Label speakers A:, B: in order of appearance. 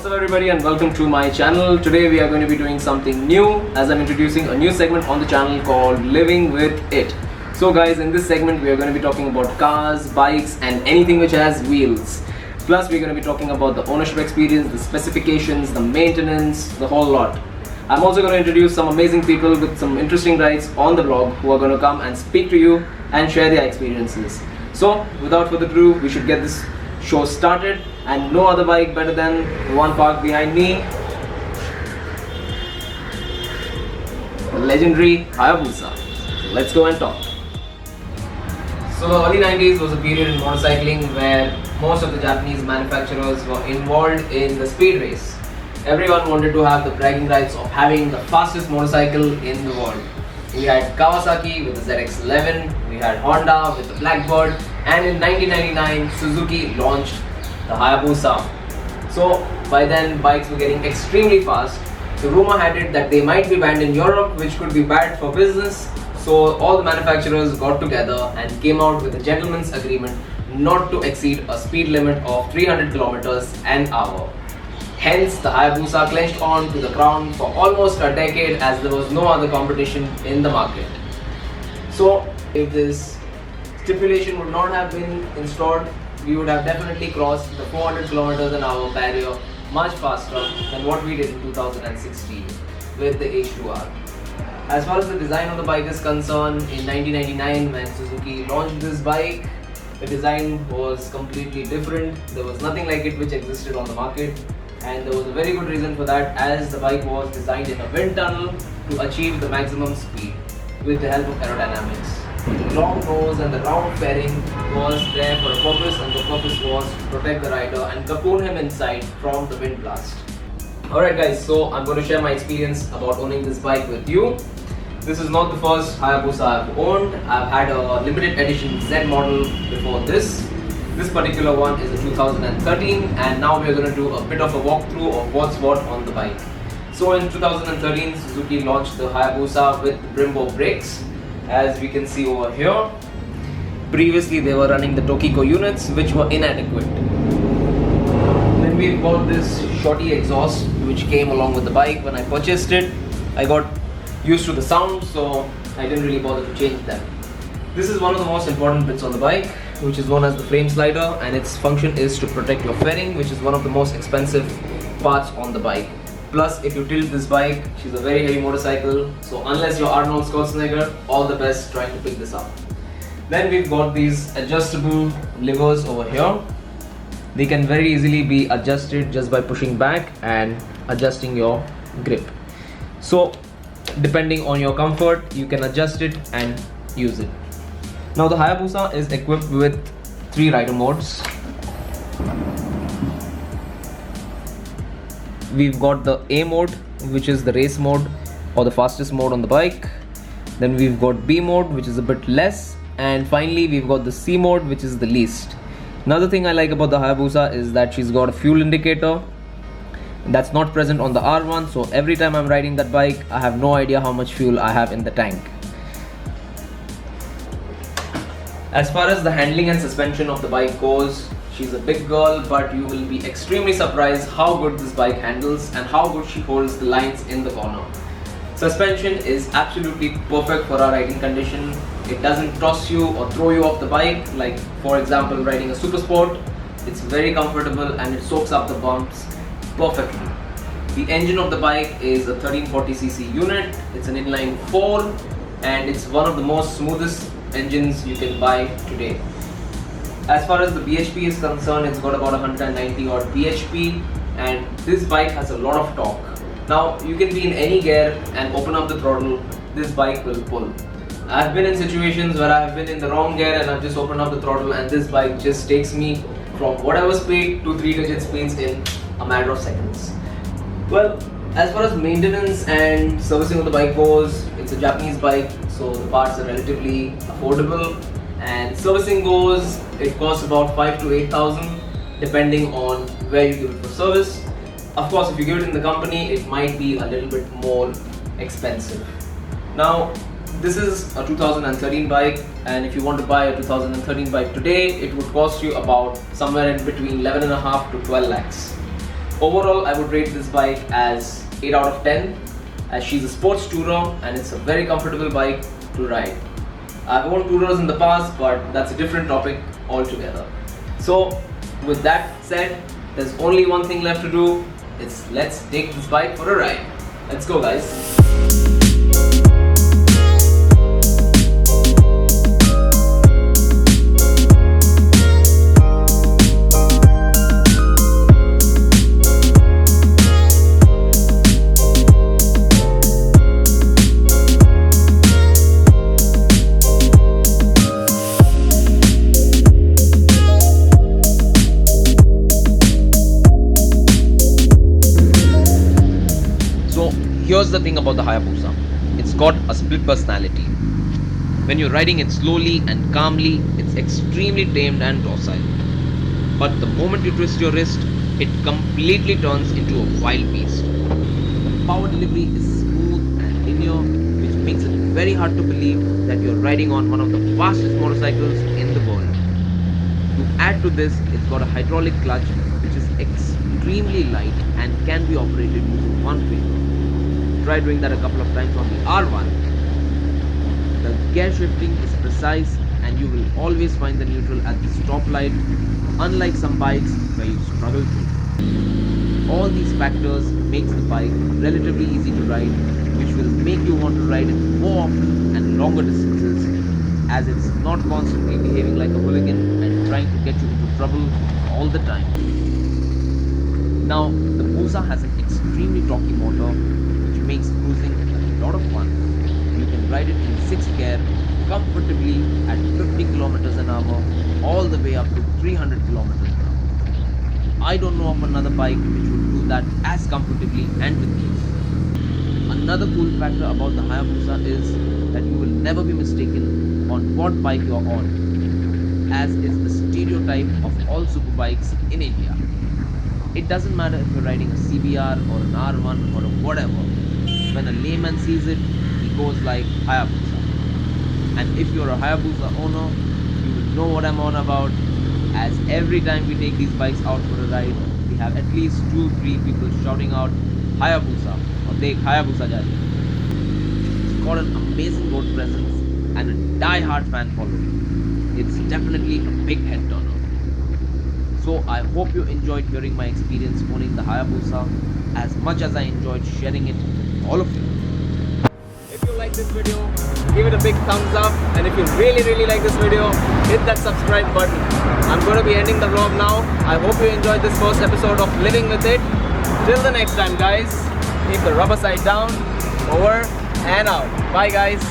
A: What's up everybody and welcome to my channel. Today we are going to be doing something new as I'm introducing a new segment on the channel called Living With It. So guys, in this segment we are going to be talking about cars, bikes and anything which has wheels. Plus we're going to be talking about the ownership experience, the specifications, the maintenance, the whole lot. I'm also going to introduce some amazing people with some interesting rides on the vlog who are going to come and speak to you and share their experiences. So without further ado, we should get this show started, and no other bike better than the one parked behind me, the legendary Hayabusa. So let's go and talk. So the early 90s was a period in motorcycling where most of the Japanese manufacturers were involved in the speed race. Everyone wanted to have the bragging rights of having the fastest motorcycle in the world. We had Kawasaki with the ZX-11, we had Honda with the Blackbird, and in 1999 Suzuki launched the Hayabusa. So by then bikes were getting extremely fast. The rumor had it that they might be banned in Europe, which could be bad for business. So all the manufacturers got together and came out with a gentleman's agreement not to exceed a speed limit of 300 kilometers an hour. Hence, the Hayabusa clenched on to the crown for almost a decade as there was no other competition in the market. So, if this stipulation would not have been installed, we would have definitely crossed the 400 kilometers an hour barrier much faster than what we did in 2016 with the H2R. As far as the design of the bike is concerned, in 1999 when Suzuki launched this bike, the design was completely different. There was nothing like it which existed on the market. And there was a very good reason for that, as the bike was designed in a wind tunnel to achieve the maximum speed with the help of aerodynamics. The long nose and the round fairing was there for a purpose, and the purpose was to protect the rider and cocoon him inside from the wind blast. Alright guys, so I'm going to share my experience about owning this bike with you. This is not the first Hayabusa I've owned. I've had a limited edition Z model before this. This particular one is a 2013, and now we are going to do a bit of a walkthrough of what's what on the bike. So in 2013, Suzuki launched the Hayabusa with Brembo brakes, as we can see over here. Previously they were running the Tokiko units, which were inadequate. Then we've got this shorty exhaust which came along with the bike. When I purchased it, I got used to the sound, so I didn't really bother to change them. This is one of the most important bits on the bike, which is known as the frame slider, and its function is to protect your fairing, which is one of the most expensive parts on the bike. Plus, if you tilt this bike, she's a very heavy motorcycle, so unless you're Arnold Schwarzenegger, all the best trying to pick this up. Then we've got these adjustable levers over here. They can very easily be adjusted just by pushing back and adjusting your grip. So depending on your comfort, you can adjust it and use it. Now the Hayabusa is equipped with 3 rider modes. We've got the A mode, which is the race mode or the fastest mode on the bike. Then we've got B mode, which is a bit less. And finally we've got the C mode, which is the least. Another thing I like about the Hayabusa is that she's got a fuel indicator that's not present on the R1. So every time I'm riding that bike, I have no idea how much fuel I have in the tank. As far as the handling and suspension of the bike goes, she's a big girl, but you will be extremely surprised how good this bike handles and how good she holds the lines in the corner. Suspension is absolutely perfect for our riding condition. It doesn't toss you or throw you off the bike, like for example riding a super sport. It's very comfortable and it soaks up the bumps perfectly. The engine of the bike is a 1340cc unit. It's an inline 4 and it's one of the most smoothest engines you can buy today. As far as the bhp is concerned, it's got about 190 odd bhp, and this bike has a lot of torque. Now you can be in any gear and open up the throttle, this bike will pull. I've been in situations where I've been in the wrong gear and I've just opened up the throttle and this bike just takes me from whatever speed to 3-digit speeds in a matter of seconds. Well, as far as maintenance and servicing of the bike goes, it's a Japanese bike, so the parts are relatively affordable, and servicing goes, it costs about 5,000 to 8,000 depending on where you give it for service. Of course, if you give it in the company, it might be a little bit more expensive. Now, this is a 2013 bike, and if you want to buy a 2013 bike today, it would cost you about somewhere in between 11.5 to 12 lakhs. Overall, I would rate this bike as 8 out of 10, as she's a sports tourer and it's a very comfortable bike to ride. I've owned tourers in the past, but that's a different topic altogether. So with that said, there's only one thing left to do. It's let's take this bike for a ride. Let's go, guys. Here's the thing about the Hayabusa. It's got a split personality. When you're riding it slowly and calmly, it's extremely tamed and docile. But the moment you twist your wrist, it completely turns into a wild beast. The power delivery is smooth and linear, which makes it very hard to believe that you're riding on one of the fastest motorcycles in the world. To add to this, it's got a hydraulic clutch, which is extremely light and can be operated using one finger. Try doing that a couple of times on the R1. The gear shifting is precise and you will always find the neutral at the stoplight, unlike some bikes where you struggle to. All these factors makes the bike relatively easy to ride, which will make you want to ride it more often and longer distances, as it's not constantly behaving like a hooligan and trying to get you into trouble all the time. Now, the Busa has an extremely torquey motor, makes cruising a lot of fun. You can ride it in 6th gear comfortably at 50 kilometers an hour all the way up to 300 kilometers an hour. I don't know of another bike which would do that as comfortably and with ease. Another cool factor about the Hayabusa is that you will never be mistaken on what bike you are on, as is the stereotype of all superbikes in India. It doesn't matter if you're riding a CBR or an R1 or a whatever. When a layman sees it, he goes like Hayabusa. And if you're a Hayabusa owner, you will know what I'm on about, as every time we take these bikes out for a ride, we have at least 2-3 people shouting out Hayabusa or Dekh Hayabusa Jai. It's got an amazing road presence and a die-hard fan following. It's definitely a big head turner. So I hope you enjoyed hearing my experience owning the Hayabusa as much as I enjoyed sharing it with all of you. If you like this video, give it a big thumbs up, and if you really like this video, hit that subscribe button. I'm going to be ending the vlog now. I hope you enjoyed this first episode of Living With It. Till the next time, guys, keep the rubber side down, over and out. Bye, guys.